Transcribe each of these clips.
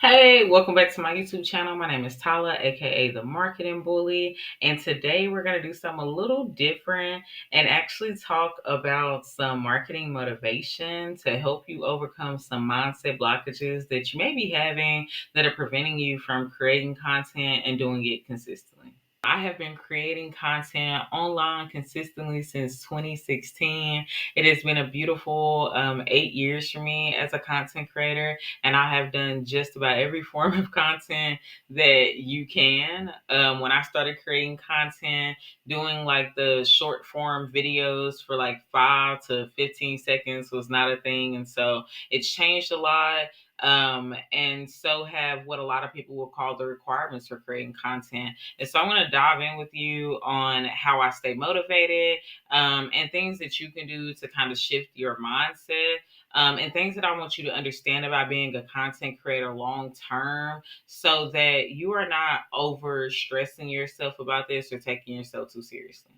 Hey, welcome back to my YouTube channel. My name is Tala, aka the Marketing Bully, and today we're going to do something a little different and actually talk about some marketing motivation to help you overcome some mindset blockages that you may be having that are preventing you from creating content and doing it consistently. I have been creating content online consistently since 2016. It has been a beautiful 8 years for me as a content creator, and I have done just about every form of content that you can. When I started creating content, doing like the short form videos for like 5 to 15 seconds was not a thing, and so it's changed a lot. And so have what a lot of people will call the requirements for creating content. And so I'm going to dive in with you on how I stay motivated, and things that you can do to kind of shift your mindset, and things that I want you to understand about being a content creator long term so that you are not over stressing yourself about this or taking yourself too seriously.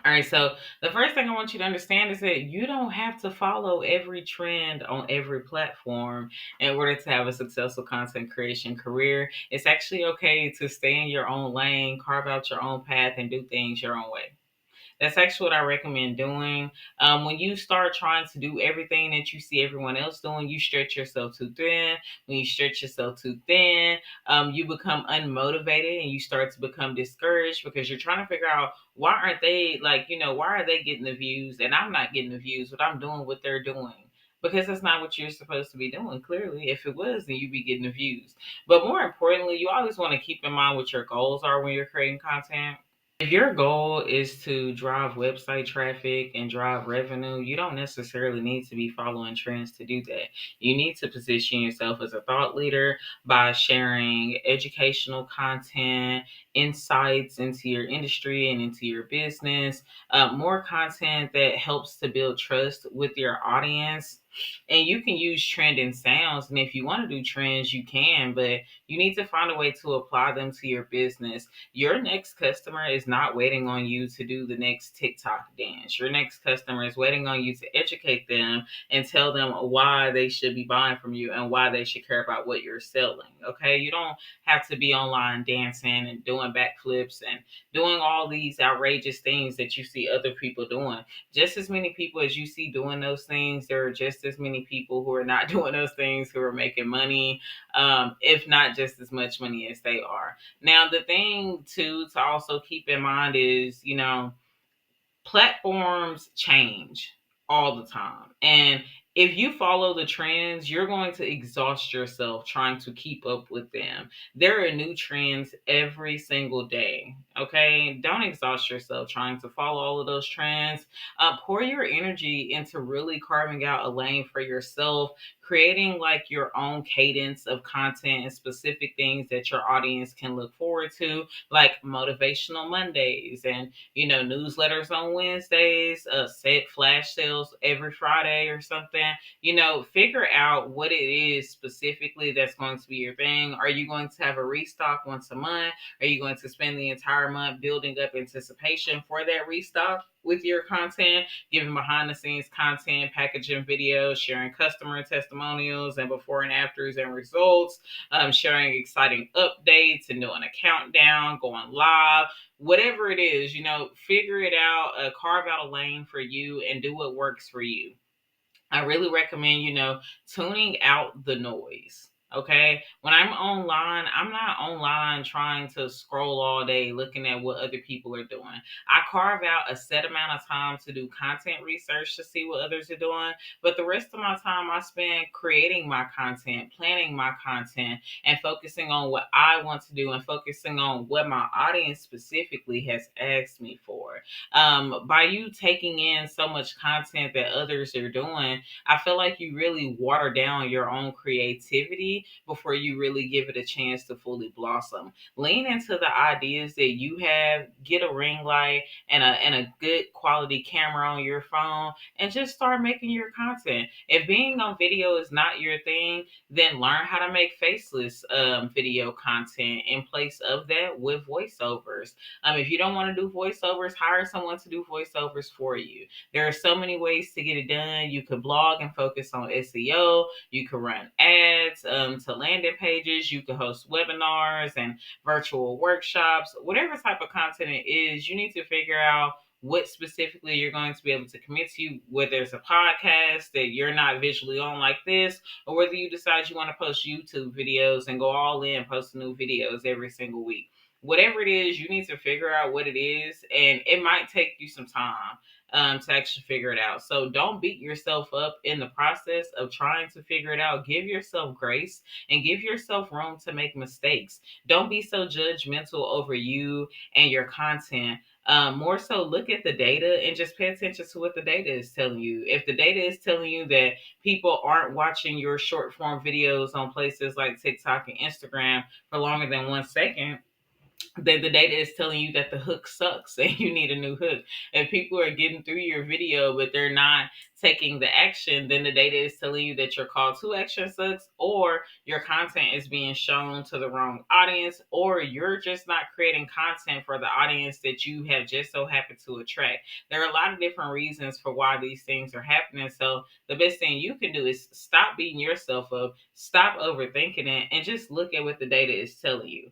All right, so the first thing I want you to understand is that you don't have to follow every trend on every platform in order to have a successful content creation career. It's actually okay to stay in your own lane, carve out your own path, and do things your own way. That's actually what I recommend doing. When you start trying to do everything that you see everyone else doing, you stretch yourself too thin. When you stretch yourself too thin, you become unmotivated and you start to become discouraged because you're trying to figure out why aren't they why are they getting the views and I'm not getting the views, but I'm doing what they're doing. Because that's not what you're supposed to be doing. Clearly, if it was, then you'd be getting the views. But more importantly, you always want to keep in mind what your goals are when you're creating content. If your goal is to drive website traffic and drive revenue, you don't necessarily need to be following trends to do that. You need to position yourself as a thought leader by sharing educational content, insights into your industry and into your business, more content that helps to build trust with your audience. And you can use trending sounds. And if you want to do trends, you can, but you need to find a way to apply them to your business. Your next customer is not waiting on you to do the next TikTok dance. Your next customer is waiting on you to educate them and tell them why they should be buying from you and why they should care about what you're selling. Okay. You don't have to be online dancing and doing backflips and doing all these outrageous things that you see other people doing. Just as many people as you see doing those things, there are just as many people who are not doing those things who are making money, if not just as much money as they are. Now, the thing too to also keep in mind is, platforms change all the time. And if you follow the trends, you're going to exhaust yourself trying to keep up with them. There are new trends every single day. Okay. Don't exhaust yourself trying to follow all of those trends. Pour your energy into really carving out a lane for yourself, creating like your own cadence of content and specific things that your audience can look forward to, like motivational Mondays and newsletters on Wednesdays, set flash sales every Friday or something. Figure out what it is specifically that's going to be your thing. Are you going to have a restock once a month? Are you going to spend the entire month building up anticipation for that restock with your content, giving behind the scenes content, packaging videos, sharing customer testimonials and before and afters and results, sharing exciting updates and doing a countdown, going live, whatever it is, figure it out, carve out a lane for you and do what works for you. I really recommend, tuning out the noise. Okay. When I'm online, I'm not online trying to scroll all day looking at what other people are doing. I carve out a set amount of time to do content research to see what others are doing. But the rest of my time I spend creating my content, planning my content, and focusing on what I want to do and focusing on what my audience specifically has asked me for. By you taking in so much content that others are doing, I feel like you really water down your own creativity before you really give it a chance to fully blossom. Lean into the ideas that you have, get a ring light and a good quality camera on your phone, and just start making your content. If being on video is not your thing, then learn how to make faceless video content in place of that with voiceovers. If you don't want to do voiceovers, hire someone to do voiceovers for you. There are so many ways to get it done. You could blog and focus on SEO. You could run ads. to landing pages. You can host webinars and virtual workshops. Whatever type of content it is, you need to figure out what specifically you're going to be able to commit to, whether it's a podcast that you're not visually on like this, or whether you decide you want to post YouTube videos and go all in, post new videos every single week. Whatever it is, you need to figure out what it is, and it might take you some time to actually figure it out. So don't beat yourself up in the process of trying to figure it out. Give yourself grace and give yourself room to make mistakes. Don't be so judgmental over you and your content. More so, look at the data and just pay attention to what the data is telling you. If the data is telling you that people aren't watching your short form videos on places like TikTok and Instagram for longer than 1 second, then the data is telling you that the hook sucks and you need a new hook. If people are getting through your video but they're not taking the action, then the data is telling you that your call to action sucks, or your content is being shown to the wrong audience, or you're just not creating content for the audience that you have just so happened to attract. There are a lot of different reasons for why these things are happening. So the best thing you can do is stop beating yourself up, stop overthinking it, and just look at what the data is telling you.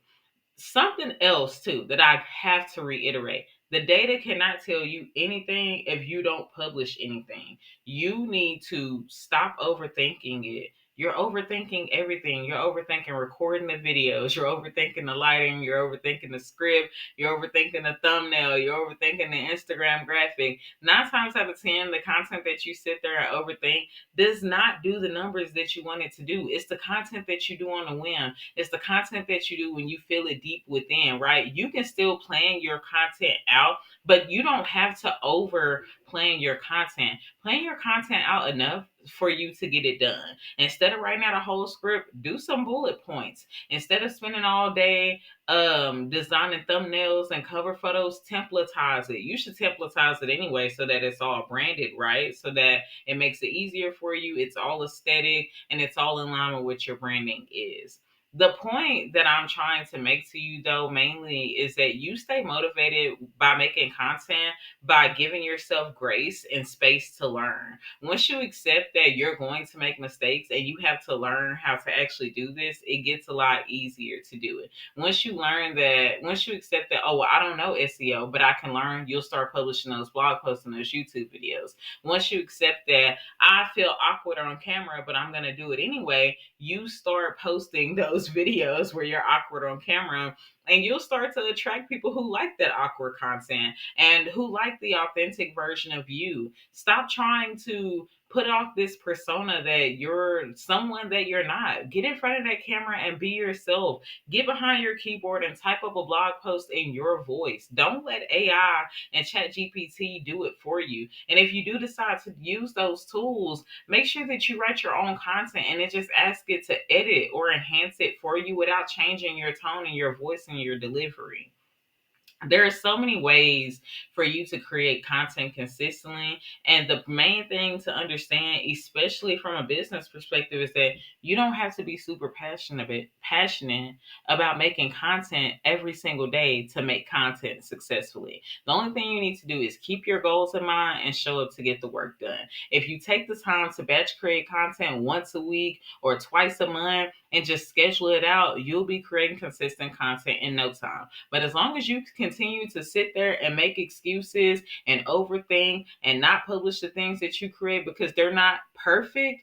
Something else too that I have to reiterate: the data cannot tell you anything if you don't publish anything. You need to stop overthinking it. You're overthinking everything. You're overthinking recording the videos. You're overthinking the lighting. You're overthinking the script. You're overthinking the thumbnail. You're overthinking the Instagram graphic. 9 times out of 10, the content that you sit there and overthink does not do the numbers that you want it to do. It's the content that you do on a whim. It's the content that you do when you feel it deep within, right? You can still plan your content out, but you don't have to over plan your content. Plan your content out enough for you to get it done. Instead of writing out a whole script, do some bullet points. Instead of spending all day designing thumbnails and cover photos, templatize it. You should templatize it anyway so that it's all branded, right? So that it makes it easier for you. It's all aesthetic and it's all in line with what your branding is. The point that I'm trying to make to you, though, mainly is that you stay motivated by making content, by giving yourself grace and space to learn. Once you accept that you're going to make mistakes and you have to learn how to actually do this, it gets a lot easier to do it. Once you accept that, oh, well, I don't know SEO, but I can learn, you'll start publishing those blog posts and those YouTube videos. Once you accept that I feel awkward on camera, but I'm going to do it anyway, you start posting those videos where you're awkward on camera, and you'll start to attract people who like that awkward content and who like the authentic version of you. Stop trying to put off this persona that you're someone that you're not. Get in front of that camera and be yourself. Get behind your keyboard and type up a blog post in your voice. Don't let AI and ChatGPT do it for you. And if you do decide to use those tools, make sure that you write your own content and then just ask it to edit or enhance it for you without changing your tone and your voice and your delivery. There are so many ways for you to create content consistently. And the main thing to understand, especially from a business perspective, is that you don't have to be super passionate about making content every single day to make content successfully. The only thing you need to do is keep your goals in mind and show up to get the work done. If you take the time to batch create content once a week or twice a month and just schedule it out, you'll be creating consistent content in no time. But as long as you continue to sit there and make excuses and overthink and not publish the things that you create because they're not perfect,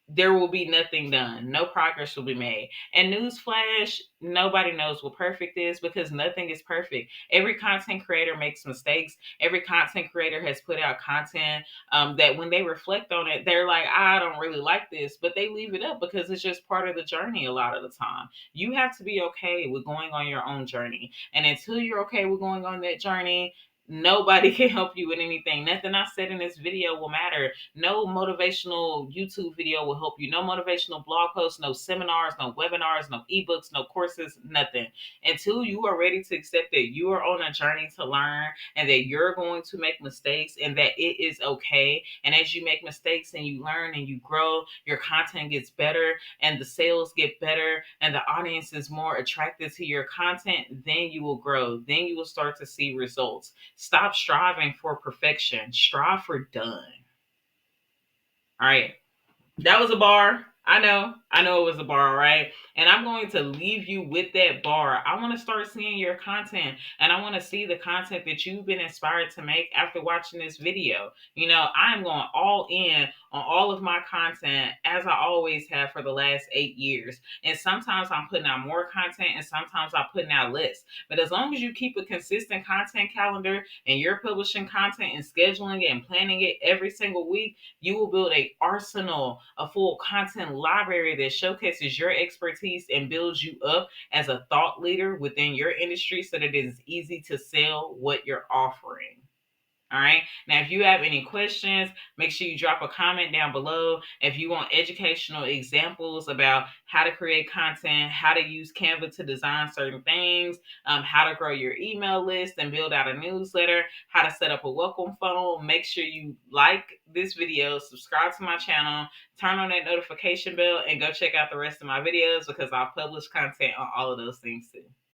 there will be nothing done. No progress will be made. And newsflash, nobody knows what perfect is because nothing is perfect. Every content creator makes mistakes. Every content creator has put out content that when they reflect on it, they're like, I don't really like this, but they leave it up because it's just part of the journey a lot of the time. You have to be okay with going on your own journey. And until you're okay with going on that journey, nobody can help you with anything. Nothing I said in this video will matter. No motivational YouTube video will help you. No motivational blog posts, no seminars, no webinars, no ebooks, no courses, nothing. Until you are ready to accept that you are on a journey to learn and that you're going to make mistakes and that it is okay. And as you make mistakes and you learn and you grow, your content gets better and the sales get better and the audience is more attracted to your content, then you will grow. Then you will start to see results. Stop striving for perfection. Strive for done. All right. That was a bar. I know it was a bar, right? And I'm going to leave you with that bar. I want to start seeing your content and I want to see the content that you've been inspired to make after watching this video. I'm going all in on all of my content as I always have for the last 8 years. And sometimes I'm putting out more content and sometimes I'm putting out less. But as long as you keep a consistent content calendar and you're publishing content and scheduling it and planning it every single week, you will build a arsenal, a full content library that showcases your expertise and builds you up as a thought leader within your industry so that it is easy to sell what you're offering. All right. Now, if you have any questions, make sure you drop a comment down below. If you want educational examples about how to create content, how to use Canva to design certain things, how to grow your email list and build out a newsletter, how to set up a welcome funnel, make sure you like this video, subscribe to my channel, turn on that notification bell, and go check out the rest of my videos because I'll publish content on all of those things too.